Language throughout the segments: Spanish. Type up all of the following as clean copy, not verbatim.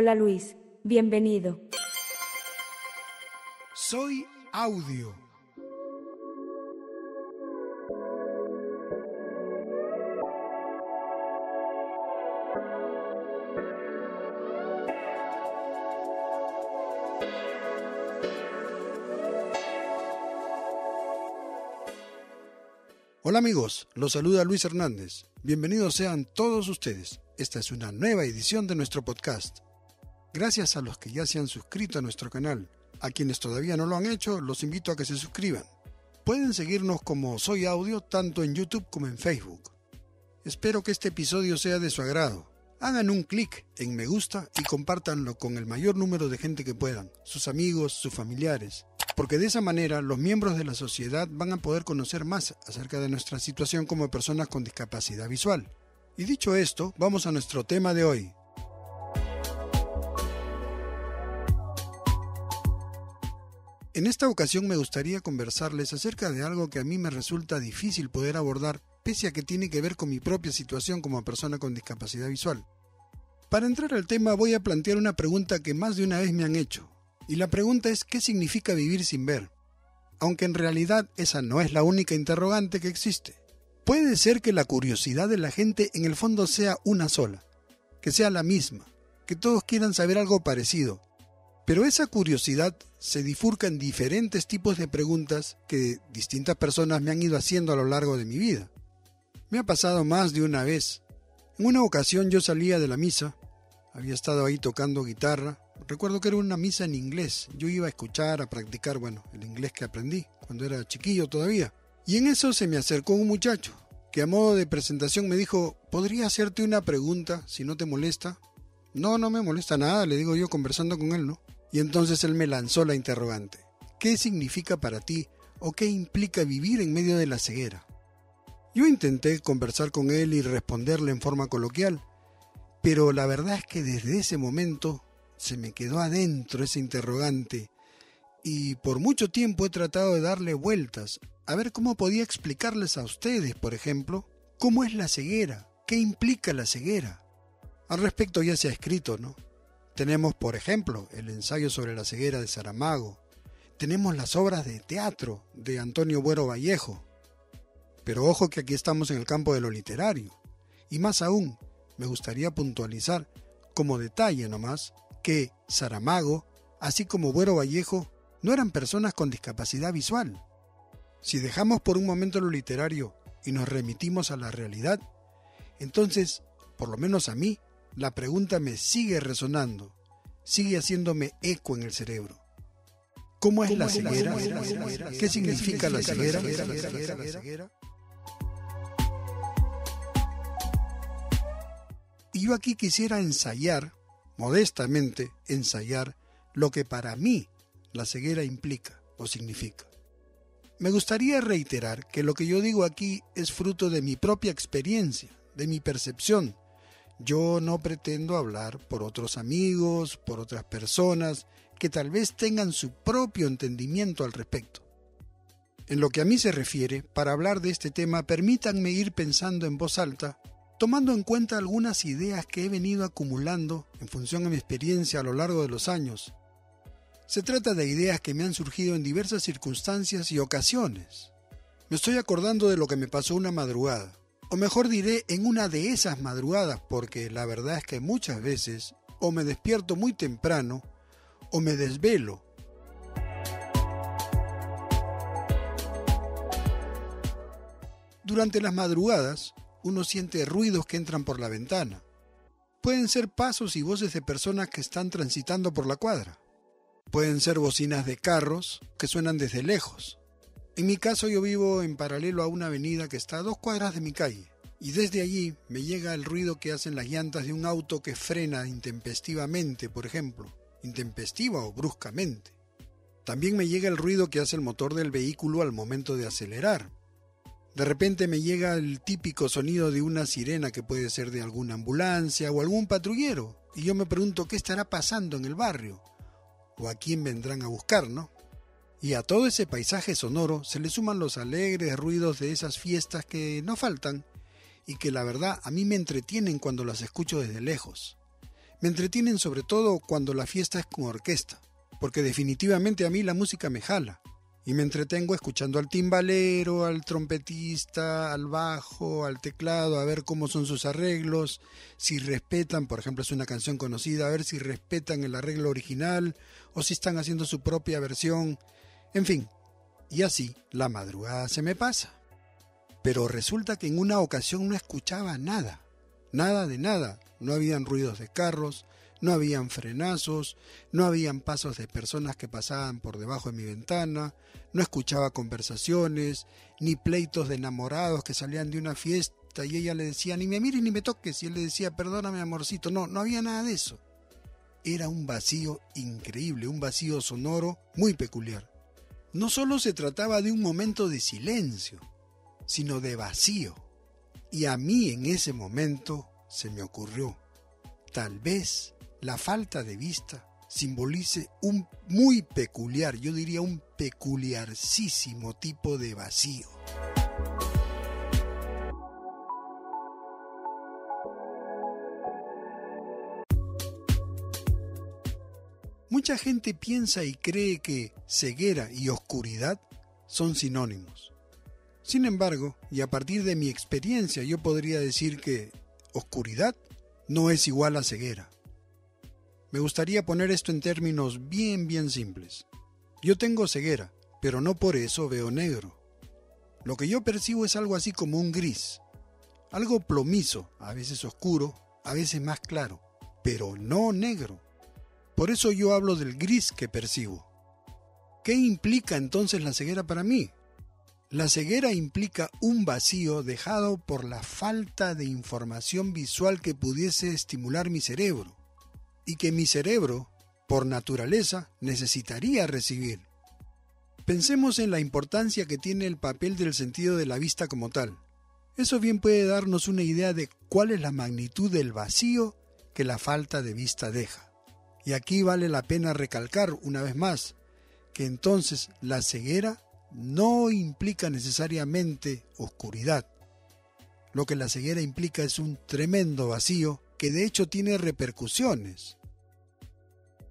Hola Luis, bienvenido. Soy Audio. Hola amigos, los saluda Luis Hernández. Bienvenidos sean todos ustedes. Esta es una nueva edición de nuestro podcast. Gracias a los que ya se han suscrito a nuestro canal. A quienes todavía no lo han hecho, los invito a que se suscriban. Pueden seguirnos como Soy Audio tanto en YouTube como en Facebook. Espero que este episodio sea de su agrado. Hagan un clic en me gusta y compártanlo con el mayor número de gente que puedan, sus amigos, sus familiares. Porque de esa manera los miembros de la sociedad van a poder conocer más acerca de nuestra situación como personas con discapacidad visual. Y dicho esto, vamos a nuestro tema de hoy. En esta ocasión me gustaría conversarles acerca de algo que a mí me resulta difícil poder abordar, pese a que tiene que ver con mi propia situación como persona con discapacidad visual. Para entrar al tema voy a plantear una pregunta que más de una vez me han hecho. Y la pregunta es, ¿qué significa vivir sin ver? Aunque en realidad esa no es la única interrogante que existe. Puede ser que la curiosidad de la gente en el fondo sea una sola, que sea la misma, que todos quieran saber algo parecido. Pero esa curiosidad se bifurca en diferentes tipos de preguntas que distintas personas me han ido haciendo a lo largo de mi vida. Me ha pasado más de una vez. En una ocasión yo salía de la misa, había estado ahí tocando guitarra. Recuerdo que era una misa en inglés. Yo iba a escuchar, a practicar, el inglés que aprendí cuando era chiquillo todavía. Y en eso se me acercó un muchacho que a modo de presentación me dijo, ¿podría hacerte una pregunta si no te molesta? No me molesta nada, le digo yo conversando con él, ¿no? Y entonces él me lanzó la interrogante. ¿Qué significa para ti o qué implica vivir en medio de la ceguera? Yo intenté conversar con él y responderle en forma coloquial, pero la verdad es que desde ese momento se me quedó adentro ese interrogante y por mucho tiempo he tratado de darle vueltas a ver cómo podía explicarles a ustedes, por ejemplo, cómo es la ceguera, qué implica la ceguera. Al respecto ya se ha escrito, ¿no? Tenemos, por ejemplo, el ensayo sobre la ceguera de Saramago. Tenemos las obras de teatro de Antonio Buero Vallejo. Pero ojo que aquí estamos en el campo de lo literario. Y más aún, me gustaría puntualizar, como detalle nomás, que Saramago, así como Buero Vallejo, no eran personas con discapacidad visual. Si dejamos por un momento lo literario y nos remitimos a la realidad, entonces, por lo menos a mí, la pregunta me sigue resonando, sigue haciéndome eco en el cerebro. ¿Cómo es la ceguera? ¿Qué significa la ceguera? Y yo aquí quisiera modestamente ensayar lo que para mí la ceguera implica o significa. Me gustaría reiterar que lo que yo digo aquí es fruto de mi propia experiencia, de mi percepción. Yo no pretendo hablar por otros amigos, por otras personas que tal vez tengan su propio entendimiento al respecto. En lo que a mí se refiere, para hablar de este tema, permítanme ir pensando en voz alta, tomando en cuenta algunas ideas que he venido acumulando en función de mi experiencia a lo largo de los años. Se trata de ideas que me han surgido en diversas circunstancias y ocasiones. Me estoy acordando de lo que me pasó una madrugada, o mejor diré, en una de esas madrugadas, porque la verdad es que muchas veces o me despierto muy temprano o me desvelo. Durante las madrugadas, uno siente ruidos que entran por la ventana. Pueden ser pasos y voces de personas que están transitando por la cuadra. Pueden ser bocinas de carros que suenan desde lejos. En mi caso yo vivo en paralelo a una avenida que está a 2 cuadras de mi calle. Y desde allí me llega el ruido que hacen las llantas de un auto que frena intempestivamente, por ejemplo. Intempestiva o bruscamente. También me llega el ruido que hace el motor del vehículo al momento de acelerar. De repente me llega el típico sonido de una sirena que puede ser de alguna ambulancia o algún patrullero. Y yo me pregunto qué estará pasando en el barrio. O a quién vendrán a buscar, ¿no? Y a todo ese paisaje sonoro se le suman los alegres ruidos de esas fiestas que no faltan y que la verdad a mí me entretienen cuando las escucho desde lejos. Me entretienen sobre todo cuando la fiesta es con orquesta, porque definitivamente a mí la música me jala. Y me entretengo escuchando al timbalero, al trompetista, al bajo, al teclado, a ver cómo son sus arreglos, si respetan, por ejemplo, es una canción conocida, a ver si respetan el arreglo original o si están haciendo su propia versión. En fin, y así la madrugada se me pasa. Pero resulta que en una ocasión no escuchaba nada, nada de nada. No habían ruidos de carros, no habían frenazos, no habían pasos de personas que pasaban por debajo de mi ventana, no escuchaba conversaciones, ni pleitos de enamorados que salían de una fiesta y ella le decía, ni me mires ni me toques, y él le decía, perdóname amorcito. No había nada de eso. Era un vacío increíble, un vacío sonoro muy peculiar. No solo se trataba de un momento de silencio, sino de vacío. Y a mí en ese momento se me ocurrió, tal vez la falta de vista simbolice un muy peculiar, yo diría un peculiarcísimo tipo de vacío. Mucha gente piensa y cree que ceguera y oscuridad son sinónimos. Sin embargo, y a partir de mi experiencia, yo podría decir que oscuridad no es igual a ceguera. Me gustaría poner esto en términos bien simples. Yo tengo ceguera, pero no por eso veo negro. Lo que yo percibo es algo así como un gris, algo plomizo, a veces oscuro, a veces más claro, pero no negro. Por eso yo hablo del gris que percibo. ¿Qué implica entonces la ceguera para mí? La ceguera implica un vacío dejado por la falta de información visual que pudiese estimular mi cerebro, y que mi cerebro, por naturaleza, necesitaría recibir. Pensemos en la importancia que tiene el papel del sentido de la vista como tal. Eso bien puede darnos una idea de cuál es la magnitud del vacío que la falta de vista deja. Y aquí vale la pena recalcar una vez más que entonces la ceguera no implica necesariamente oscuridad. Lo que la ceguera implica es un tremendo vacío que de hecho tiene repercusiones.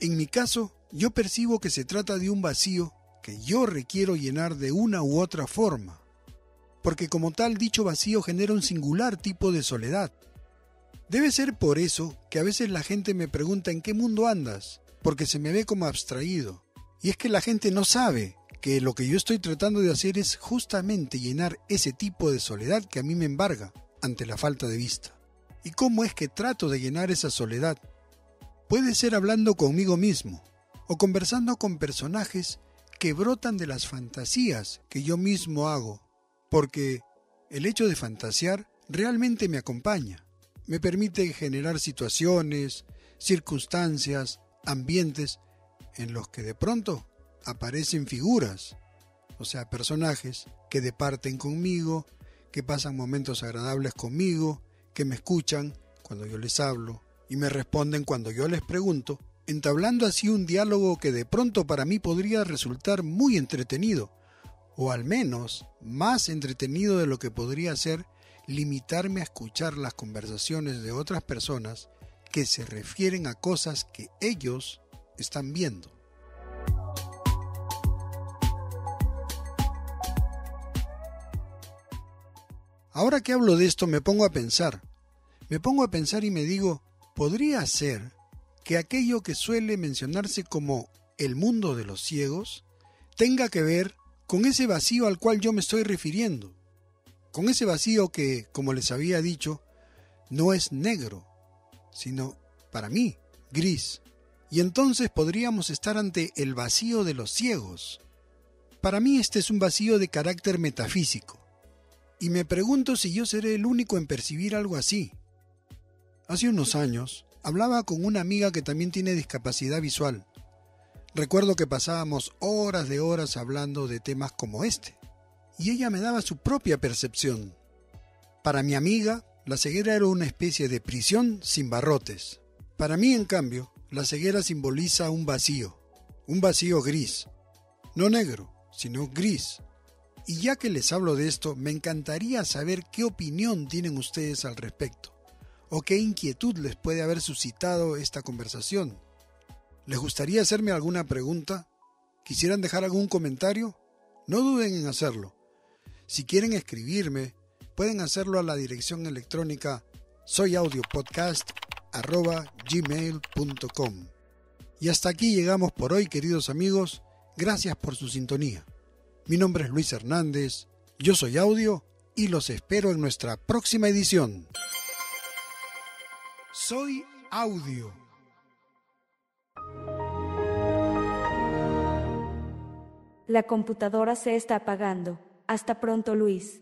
En mi caso, yo percibo que se trata de un vacío que yo requiero llenar de una u otra forma, porque como tal dicho vacío genera un singular tipo de soledad. Debe ser por eso que a veces la gente me pregunta ¿en qué mundo andas? Porque se me ve como abstraído. Y es que la gente no sabe que lo que yo estoy tratando de hacer es justamente llenar ese tipo de soledad que a mí me embarga ante la falta de vista. ¿Y cómo es que trato de llenar esa soledad? Puede ser hablando conmigo mismo o conversando con personajes que brotan de las fantasías que yo mismo hago, porque el hecho de fantasear realmente me acompaña. Me permite generar situaciones, circunstancias, ambientes en los que de pronto aparecen figuras, o sea, personajes que departen conmigo, que pasan momentos agradables conmigo, que me escuchan cuando yo les hablo y me responden cuando yo les pregunto, entablando así un diálogo que de pronto para mí podría resultar muy entretenido, o al menos más entretenido de lo que podría ser limitarme a escuchar las conversaciones de otras personas que se refieren a cosas que ellos están viendo. Ahora que hablo de esto me pongo a pensar y me digo, ¿podría ser que aquello que suele mencionarse como el mundo de los ciegos tenga que ver con ese vacío al cual yo me estoy refiriendo? Con ese vacío que, como les había dicho, no es negro, sino, para mí, gris. Y entonces podríamos estar ante el vacío de los ciegos. Para mí este es un vacío de carácter metafísico. Y me pregunto si yo seré el único en percibir algo así. Hace unos años, hablaba con una amiga que también tiene discapacidad visual. Recuerdo que pasábamos horas de horas hablando de temas como este. Y ella me daba su propia percepción. Para mi amiga, la ceguera era una especie de prisión sin barrotes. Para mí, en cambio, la ceguera simboliza un vacío gris, no negro, sino gris. Y ya que les hablo de esto, me encantaría saber qué opinión tienen ustedes al respecto, o qué inquietud les puede haber suscitado esta conversación. ¿Les gustaría hacerme alguna pregunta? ¿Quisieran dejar algún comentario? No duden en hacerlo. Si quieren escribirme, pueden hacerlo a la dirección electrónica soyaudiopodcast@gmail.com. Y hasta aquí llegamos por hoy, queridos amigos. Gracias por su sintonía. Mi nombre es Luis Hernández, yo soy Audio y los espero en nuestra próxima edición. Soy Audio. La computadora se está apagando. Hasta pronto, Luis.